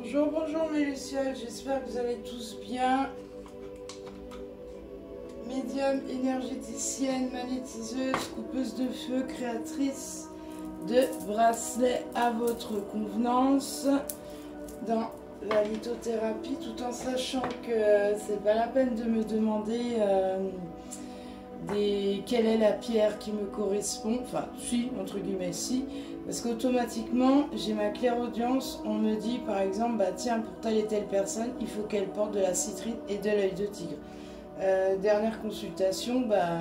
Bonjour, bonjour mes lucioles, j'espère que vous allez tous bien. Médium, énergéticienne, magnétiseuse, coupeuse de feu, créatrice de bracelets à votre convenance dans la lithothérapie, tout en sachant que c'est pas la peine de me demander quelle est la pierre qui me correspond, enfin si, entre guillemets si, parce qu'automatiquement j'ai ma clairaudience, on me dit par exemple, bah tiens, pour telle et telle personne, il faut qu'elle porte de la citrine et de l'œil de tigre. Dernière consultation, bah,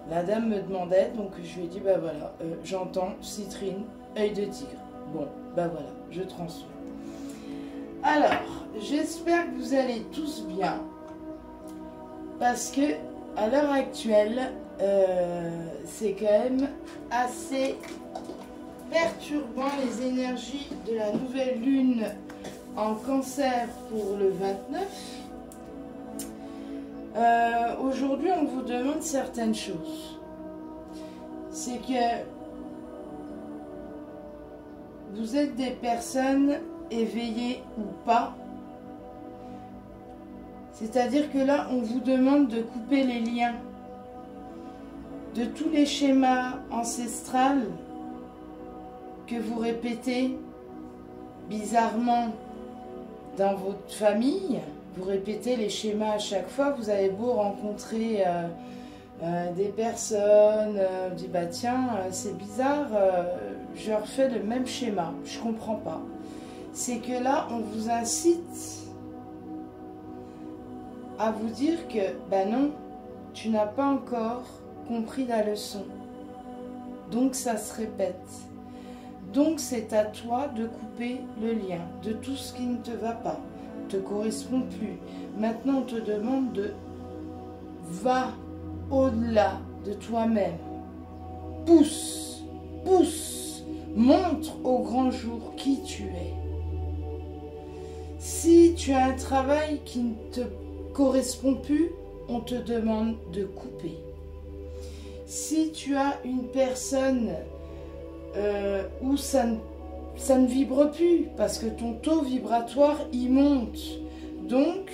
la dame me demandait, donc je lui ai dit, bah voilà, j'entends citrine, œil de tigre. Bon, bah voilà, je transmets. Alors, j'espère que vous allez tous bien, parce que à l'heure actuelle, c'est quand même assez perturbant les énergies de la nouvelle lune en Cancer pour le 29. Aujourd'hui, on vous demande certaines choses. C'est que vous êtes des personnes éveillées ou pas. C'est-à-dire que là, on vous demande de couper les liens de tous les schémas ancestrales que vous répétez bizarrement dans votre famille. Vous répétez les schémas à chaque fois. Vous avez beau rencontrer des personnes, vous dites bah tiens, c'est bizarre, je refais le même schéma, je comprends pas. C'est que là, on vous incite à vous dire que bah non, tu n'as pas encore compris la leçon. Donc ça se répète. Donc c'est à toi de couper le lien de tout ce qui ne te va pas, te correspond plus. Maintenant on te demande de va au-delà de toi-même. Pousse, pousse, montre au grand jour qui tu es. Si tu as un travail qui ne te correspond plus, on te demande de couper. Si tu as une personne où ça ne vibre plus, parce que ton taux vibratoire il monte, donc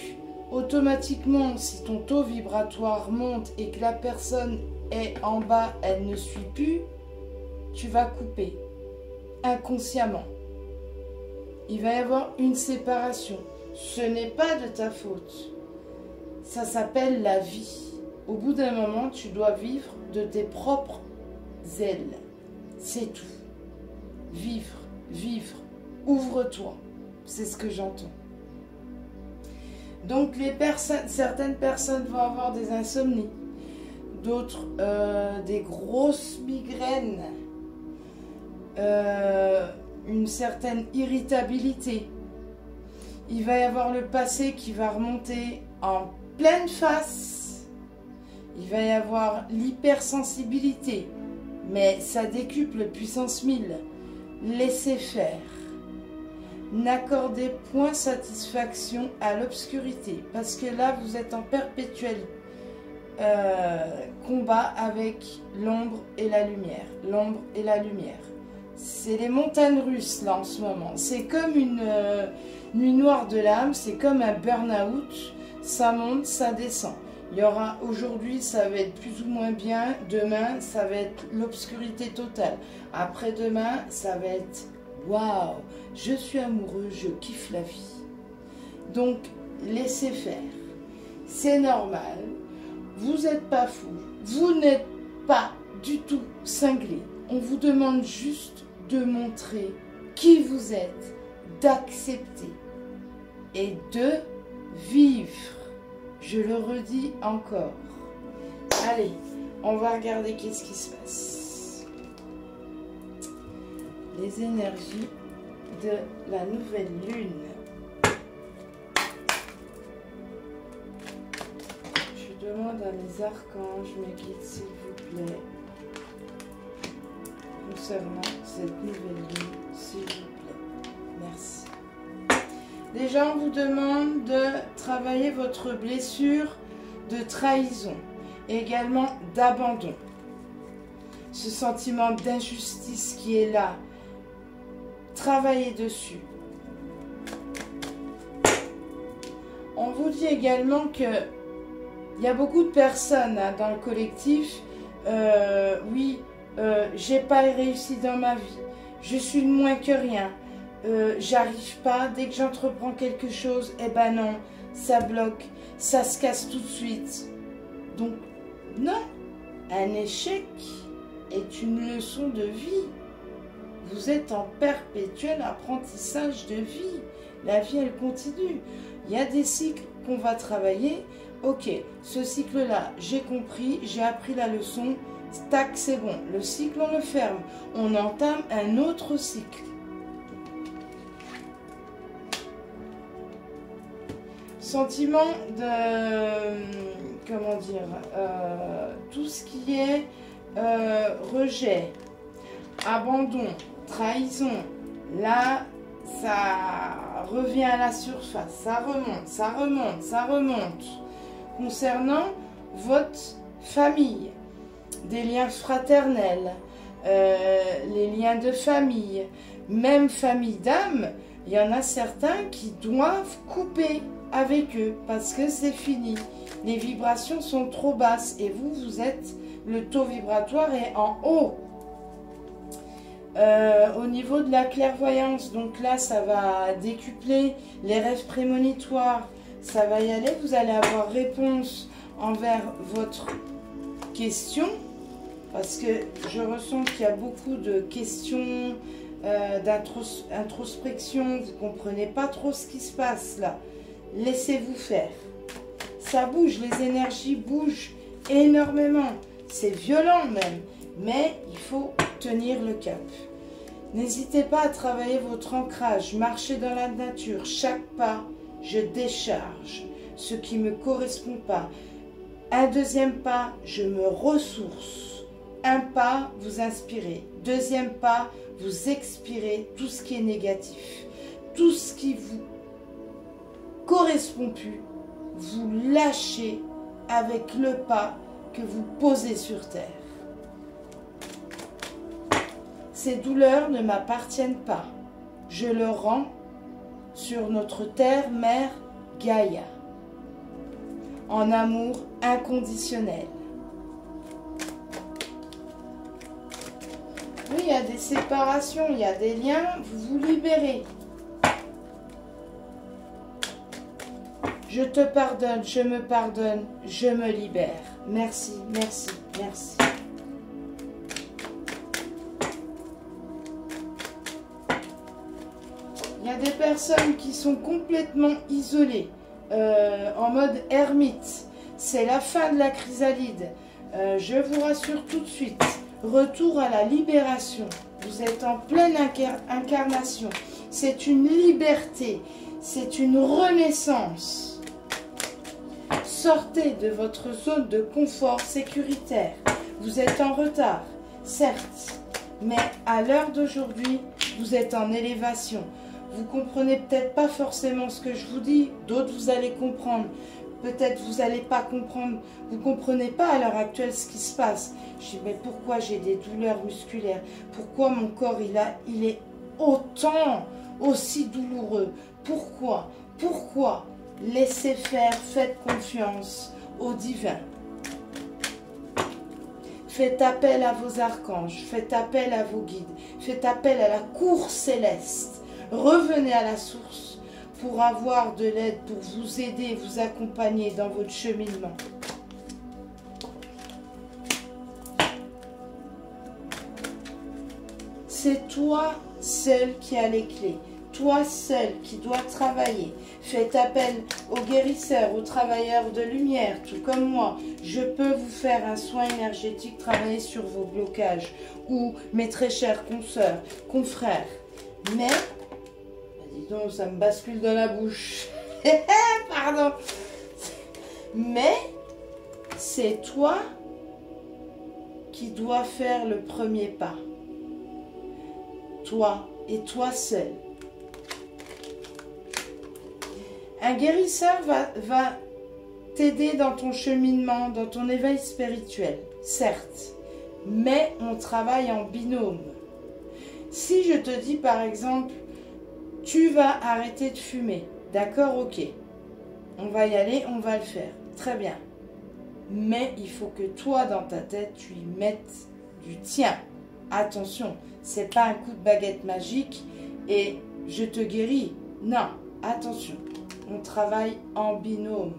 automatiquement si ton taux vibratoire monte et que la personne est en bas, elle ne suit plus, tu vas couper inconsciemment. Il va y avoir une séparation. Ce n'est pas de ta faute. Ça s'appelle la vie. Au bout d'un moment, tu dois vivre de tes propres ailes. C'est tout. Vivre, vivre. Ouvre-toi. C'est ce que j'entends. Donc, certaines personnes vont avoir des insomnies. D'autres, des grosses migraines. Une certaine irritabilité. Il va y avoir le passé qui va remonter en pleine face. Il va y avoir l'hypersensibilité, mais ça décuple puissance 1000. Laissez faire. N'accordez point satisfaction à l'obscurité, parce que là, vous êtes en perpétuel combat avec l'ombre et la lumière. L'ombre et la lumière. C'est les montagnes russes, là, en ce moment. C'est comme une nuit noire de l'âme, c'est comme un burn-out. Ça monte, ça descend. Il y aura aujourd'hui, ça va être plus ou moins bien. Demain, ça va être l'obscurité totale. Après-demain, ça va être waouh, je suis amoureux, je kiffe la vie. Donc, laissez faire. C'est normal. Vous n'êtes pas fou. Vous n'êtes pas du tout cinglé. On vous demande juste de montrer qui vous êtes, d'accepter et de vivre. Je le redis encore. Allez, on va regarder qu'est-ce qui se passe. Les énergies de la nouvelle lune. Je demande à mes archanges, mes guides, s'il vous plaît, concernant cette nouvelle lune, s'il vous plaît. Merci. Déjà, on vous demande de travailler votre blessure de trahison et également d'abandon. Ce sentiment d'injustice qui est là, travaillez dessus. On vous dit également que il y a beaucoup de personnes hein, dans le collectif. Oui, j'ai pas réussi dans ma vie. Je suis de moins que rien. J'arrive pas. Dès que j'entreprends quelque chose, eh ben non, ça bloque, ça se casse tout de suite. Donc, non, un échec est une leçon de vie. Vous êtes en perpétuel apprentissage de vie. La vie, elle continue. Il y a des cycles qu'on va travailler. Ok, ce cycle-là, j'ai compris, j'ai appris la leçon. Tac, c'est bon. Le cycle, on le ferme. On entame un autre cycle. Sentiment de... Comment dire tout ce qui est rejet, abandon, trahison. Là, ça revient à la surface. Ça remonte, ça remonte, ça remonte. Concernant votre famille, des liens fraternels, les liens de famille, même famille d'âme, il y en a certains qui doivent couper avec eux parce que c'est fini. Les vibrations sont trop basses et vous, vous êtes, le taux vibratoire est en haut. Au niveau de la clairvoyance, donc là, ça va décupler les rêves prémonitoires. Ça va y aller, vous allez avoir réponse envers votre question. Parce que je ressens qu'il y a beaucoup de questions, d'introspection. Vous ne comprenez pas trop ce qui se passe là. Laissez-vous faire. Ça bouge, les énergies bougent énormément. C'est violent même. Mais il faut tenir le cap. N'hésitez pas à travailler votre ancrage. Marchez dans la nature. Chaque pas, je décharge ce qui ne me correspond pas. Un deuxième pas, je me ressource. Un pas, vous inspirez. Deuxième pas, vous expirez tout ce qui est négatif. Tout ce qui vous correspond plus, vous lâchez avec le pas que vous posez sur terre. Ces douleurs ne m'appartiennent pas. Je le rends sur notre terre, mère Gaïa, en amour inconditionnel. Oui, il y a des séparations, il y a des liens, vous vous libérez. Je te pardonne, je me pardonne, je me libère. Merci, merci, merci. Il y a des personnes qui sont complètement isolées, en mode ermite. C'est la fin de la chrysalide. Je vous rassure tout de suite. Retour à la libération. Vous êtes en pleine incarnation. C'est une liberté. C'est une renaissance. Sortez de votre zone de confort sécuritaire. Vous êtes en retard, certes, mais à l'heure d'aujourd'hui, vous êtes en élévation. Vous comprenez peut-être pas forcément ce que je vous dis, d'autres vous allez comprendre. Peut-être vous n'allez pas comprendre, vous ne comprenez pas à l'heure actuelle ce qui se passe. Je dis, mais pourquoi j'ai des douleurs musculaires? Pourquoi mon corps, il est autant, aussi douloureux? Pourquoi? Pourquoi? Laissez faire, faites confiance au divin. Faites appel à vos archanges, faites appel à vos guides, faites appel à la cour céleste. Revenez à la source pour avoir de l'aide, pour vous aider, vous accompagner dans votre cheminement. C'est toi seul qui as les clés. Toi seul qui dois travailler. Faites appel aux guérisseurs, aux travailleurs de lumière, tout comme moi. Je peux vous faire un soin énergétique, travailler sur vos blocages. Ou mes très chers consoeurs, confrères. Mais, dis donc, ça me bascule dans la bouche. Pardon. Mais, c'est toi qui dois faire le premier pas. Toi et toi seul. Un guérisseur va t'aider dans ton cheminement, dans ton éveil spirituel, certes, mais on travaille en binôme. Si je te dis par exemple, tu vas arrêter de fumer, d'accord, ok. On va y aller, on va le faire. Très bien. Mais il faut que toi, dans ta tête, tu y mettes du tien. Attention, c'est pas un coup de baguette magique et je te guéris. Non, attention. On travaille en binôme.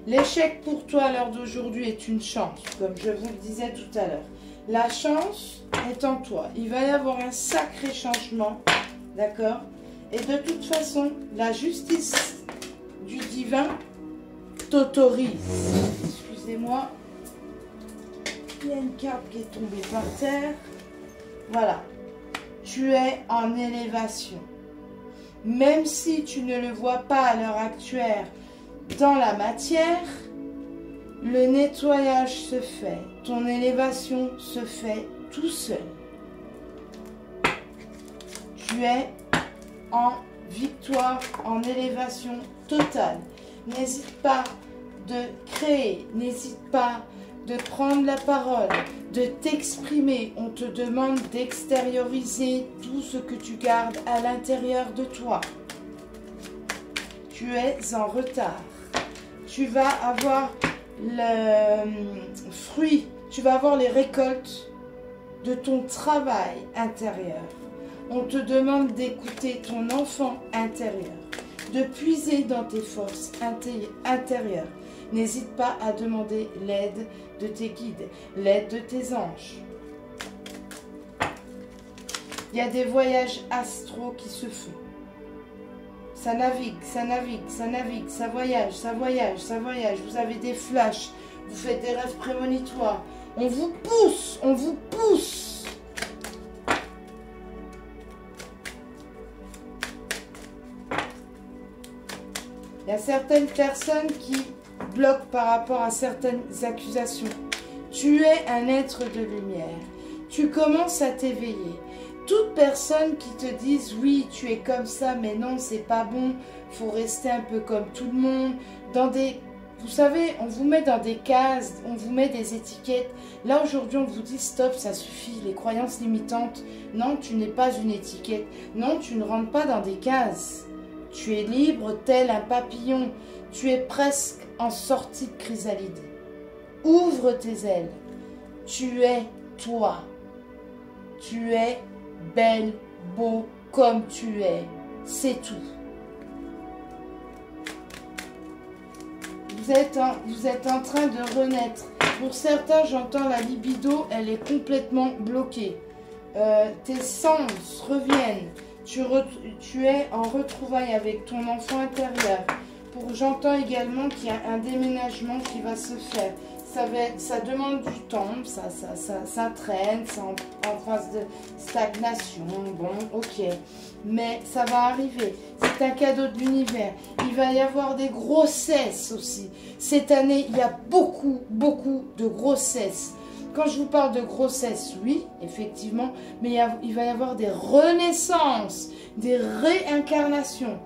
L'échec pour toi à l'heure d'aujourd'hui est une chance, comme je vous le disais tout à l'heure. La chance est en toi. Il va y avoir un sacré changement, d'accord? Et de toute façon, la justice du divin t'autorise. Excusez-moi, il y a une carte qui est tombée par terre. Voilà, tu es en élévation. Même si tu ne le vois pas à l'heure actuelle dans la matière, le nettoyage se fait, ton élévation se fait tout seul. Tu es en victoire, en élévation totale. N'hésite pas de créer, n'hésite pas de prendre la parole, de t'exprimer. On te demande d'extérioriser tout ce que tu gardes à l'intérieur de toi. Tu es en retard. Tu vas avoir le fruit, tu vas avoir les récoltes de ton travail intérieur. On te demande d'écouter ton enfant intérieur, de puiser dans tes forces intérieures. N'hésite pas à demander l'aide de tes guides, l'aide de tes anges. Il y a des voyages astraux qui se font. Ça navigue, ça navigue, ça navigue, ça voyage, ça voyage, ça voyage. Vous avez des flashs, vous faites des rêves prémonitoires. On vous pousse, on vous pousse. Il y a certaines personnes qui bloquent par rapport à certaines accusations. Tu es un être de lumière. Tu commences à t'éveiller. Toute personne qui te dise oui, tu es comme ça, mais non, c'est pas bon, faut rester un peu comme tout le monde. Vous savez, on vous met dans des cases, on vous met des étiquettes. Là, aujourd'hui, on vous dit stop, ça suffit, les croyances limitantes. Non, tu n'es pas une étiquette. Non, tu ne rentres pas dans des cases. Tu es libre tel un papillon. Tu es presque en sortie de chrysalide. Ouvre tes ailes. Tu es toi. Tu es belle, beau, comme tu es. C'est tout. Vous êtes en train de renaître. Pour certains, j'entends la libido, elle est complètement bloquée. Tes sens reviennent. Tu es en retrouvailles avec ton enfant intérieur. J'entends également qu'il y a un déménagement qui va se faire. Ça demande du temps, ça traîne, c'est en phase de stagnation, bon, ok. Mais ça va arriver, c'est un cadeau de l'univers. Il va y avoir des grossesses aussi. Cette année, il y a beaucoup, beaucoup de grossesses. Quand je vous parle de grossesse, oui, effectivement, mais il va y avoir des renaissances, des réincarnations.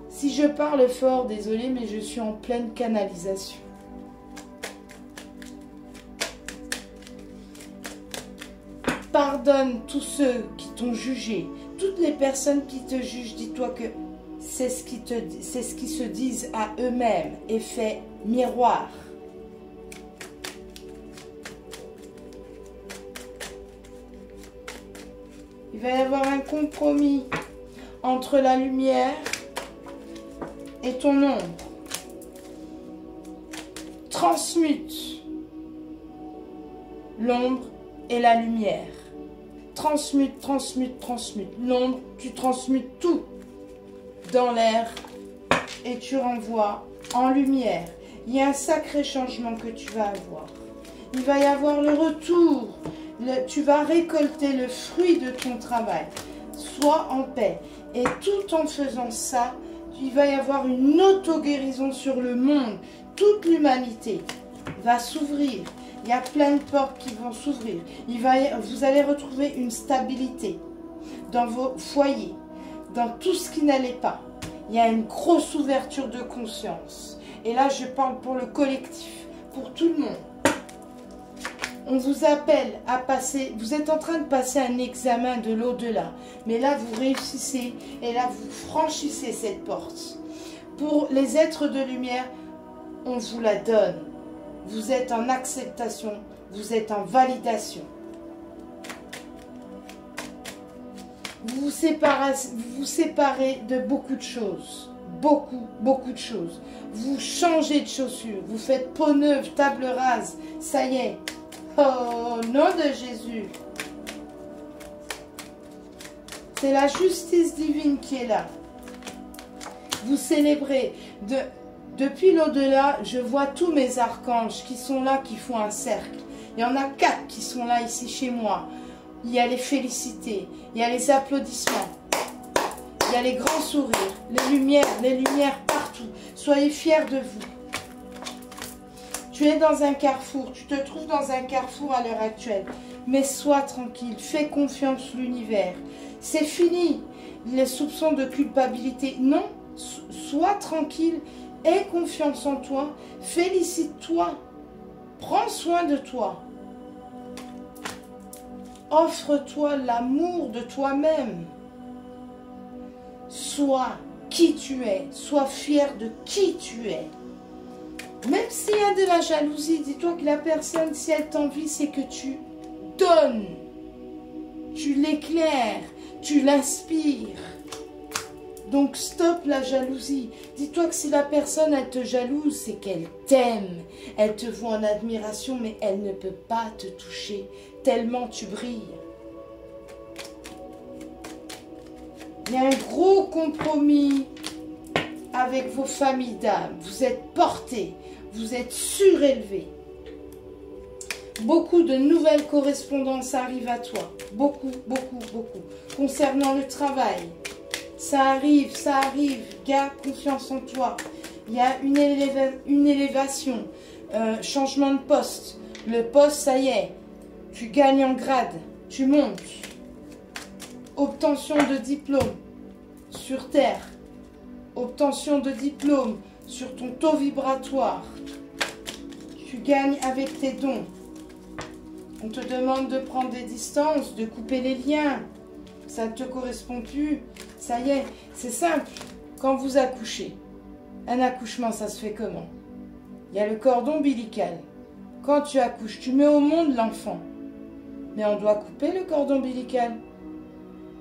Si je parle fort, désolé, mais je suis en pleine canalisation. Pardonne tous ceux qui t'ont jugé, toutes les personnes qui te jugent. Dis-toi que c'est ce qu'ils se disent à eux-mêmes. Effet miroir. Il va y avoir un compromis entre la lumière et ton ombre. Transmute l'ombre et la lumière. Transmute, transmute, transmute. L'ombre, tu transmutes tout dans l'air et tu renvoies en lumière. Il y a un sacré changement que tu vas avoir. Il va y avoir le retour. Tu vas récolter le fruit de ton travail. Sois en paix. Et tout en faisant ça, il va y avoir une auto-guérison sur le monde. Toute l'humanité va s'ouvrir. Il y a plein de portes qui vont s'ouvrir. Vous allez retrouver une stabilité dans vos foyers, dans tout ce qui n'allait pas. Il y a une grosse ouverture de conscience. Et là, je parle pour le collectif, pour tout le monde. On vous appelle à passer, vous êtes en train de passer un examen de l'au-delà. Mais là, vous réussissez et là, vous franchissez cette porte. Pour les êtres de lumière, on vous la donne. Vous êtes en acceptation, vous êtes en validation. Vous vous séparez de beaucoup de choses. Beaucoup de choses. Vous changez de chaussures, vous faites peau neuve, table rase. Ça y est. Oh, au nom de Jésus. C'est la justice divine qui est là. Vous célébrez. Depuis l'au-delà, je vois tous mes archanges qui sont là, qui font un cercle. Il y en a 4 qui sont là ici chez moi. Il y a les félicités, il y a les applaudissements, il y a les grands sourires, les lumières partout. Soyez fiers de vous. Tu es dans un carrefour, tu te trouves dans un carrefour à l'heure actuelle. Mais sois tranquille, fais confiance l'univers. C'est fini les soupçons de culpabilité. Non, sois tranquille, aie confiance en toi, félicite-toi, prends soin de toi. Offre-toi l'amour de toi-même. Sois qui tu es. Sois fier de qui tu es. Même s'il y a de la jalousie, dis-toi que la personne, si elle t'envie, c'est que tu donnes. Tu l'éclaires. Tu l'inspires. Donc stop la jalousie. Dis-toi que si la personne, elle te jalouse, c'est qu'elle t'aime. Elle te voit en admiration, mais elle ne peut pas te toucher. Tellement tu brilles. Il y a un gros compromis avec vos familles d'âme. Vous êtes portés, vous êtes surélevés. Beaucoup de nouvelles correspondances arrivent à toi. Beaucoup. Concernant le travail, ça arrive. Garde confiance en toi. Il y a une élévation, changement de poste. Le poste, ça y est. Tu gagnes en grade, tu montes. Obtention de diplôme sur Terre. Obtention de diplôme sur ton taux vibratoire. Tu gagnes avec tes dons. On te demande de prendre des distances, de couper les liens. Ça ne te correspond plus. Ça y est, c'est simple. Quand vous accouchez, un accouchement, ça se fait comment? Il y a le cordon ombilical. Quand tu accouches, tu mets au monde l'enfant. Mais on doit couper le cordon ombilical.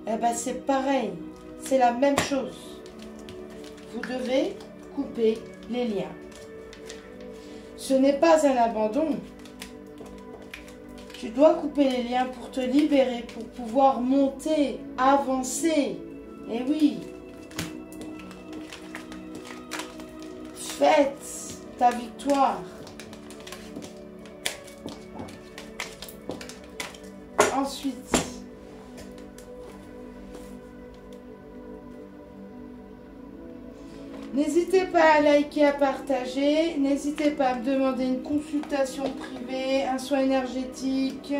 Eh bien, c'est pareil. C'est la même chose. Vous devez couper les liens. Ce n'est pas un abandon. Tu dois couper les liens pour te libérer, pour pouvoir monter, avancer. Eh oui. Fête ta victoire. Ensuite, n'hésitez pas à liker, à partager. N'hésitez pas à me demander une consultation privée, un soin énergétique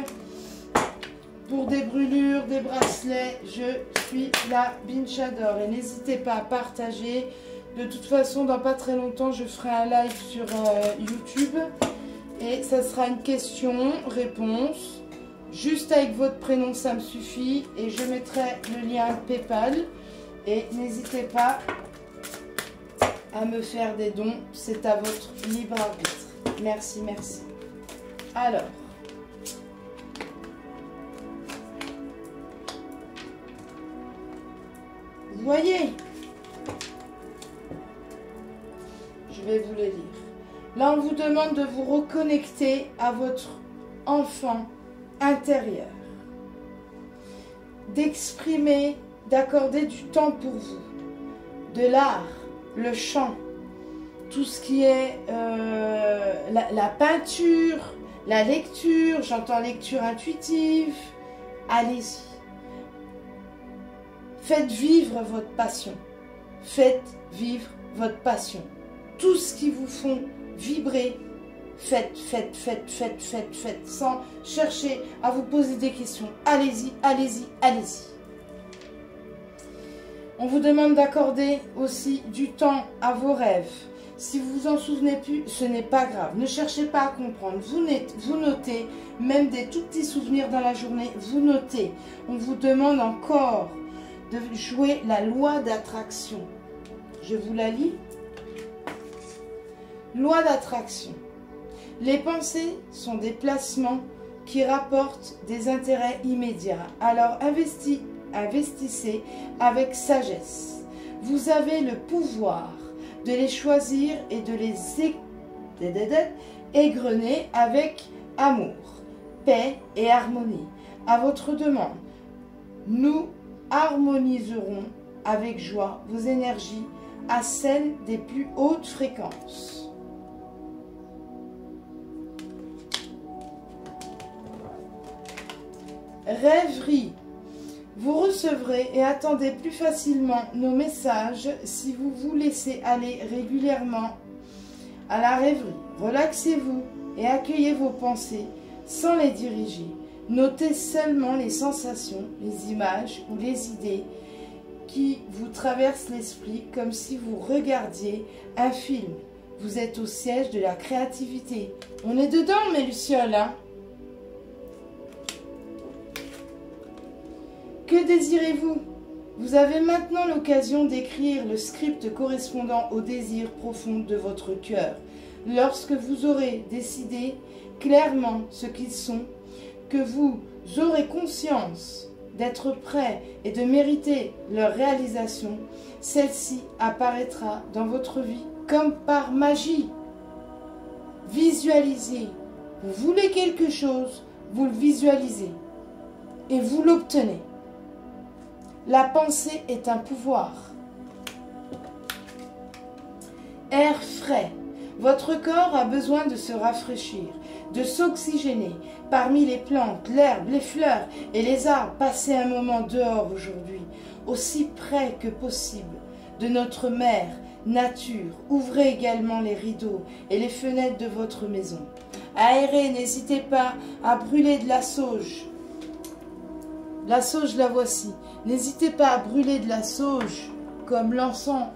pour des brûlures, des bracelets. Je suis la Binchador. Et n'hésitez pas à partager. De toute façon, dans pas très longtemps, je ferai un live sur YouTube. Et ça sera une question-réponse. Juste avec votre prénom, ça me suffit. Et je mettrai le lien PayPal. Et n'hésitez pas à me faire des dons. C'est à votre libre arbitre. Merci. Alors. Vous voyez? Je vais vous le lire. Là, on vous demande de vous reconnecter à votre enfant intérieur, d'exprimer, d'accorder du temps pour vous, de l'art, le chant, tout ce qui est la peinture, la lecture, j'entends lecture intuitive, allez-y. Faites vivre votre passion, faites vivre votre passion. Tout ce qui vous font vibrer, faites, sans chercher à vous poser des questions. Allez-y. On vous demande d'accorder aussi du temps à vos rêves. Si vous vous en souvenez plus, ce n'est pas grave. Ne cherchez pas à comprendre. Vous notez, même des tout petits souvenirs dans la journée, vous notez. On vous demande encore de jouer la loi d'attraction. Je vous la lis. Loi d'attraction. Les pensées sont des placements qui rapportent des intérêts immédiats. Alors investissez avec sagesse. Vous avez le pouvoir de les choisir et de les égrener avec amour, paix et harmonie. À votre demande, nous harmoniserons avec joie vos énergies à celles des plus hautes fréquences. Rêverie. Vous recevrez et attendez plus facilement nos messages si vous vous laissez aller régulièrement à la rêverie. Relaxez-vous et accueillez vos pensées sans les diriger. Notez seulement les sensations, les images ou les idées qui vous traversent l'esprit comme si vous regardiez un film. Vous êtes au siège de la créativité. On est dedans, mes lucioles, hein? Que désirez-vous? Vous avez maintenant l'occasion d'écrire le script correspondant aux désirs profonds de votre cœur. Lorsque vous aurez décidé clairement ce qu'ils sont, que vous aurez conscience d'être prêt et de mériter leur réalisation, celle-ci apparaîtra dans votre vie comme par magie. Visualisez. Vous voulez quelque chose, vous le visualisez et vous l'obtenez. La pensée est un pouvoir. Air frais. Votre corps a besoin de se rafraîchir, de s'oxygéner. Parmi les plantes, l'herbe, les fleurs et les arbres, passez un moment dehors aujourd'hui, aussi près que possible de notre mère, nature. Ouvrez également les rideaux et les fenêtres de votre maison. Aérez, n'hésitez pas à brûler de la sauge. La sauge, la voici. N'hésitez pas à brûler de la sauge comme l'encens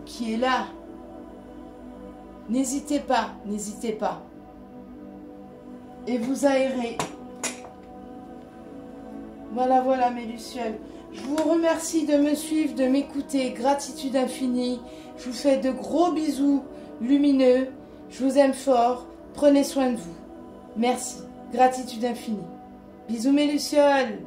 qui est là. N'hésitez pas, n'hésitez pas. Et vous aérez. Voilà, voilà mes lucioles. Je vous remercie de me suivre, de m'écouter. Gratitude infinie. Je vous fais de gros bisous lumineux. Je vous aime fort. Prenez soin de vous. Merci. Gratitude infinie. Bisous mes lucioles.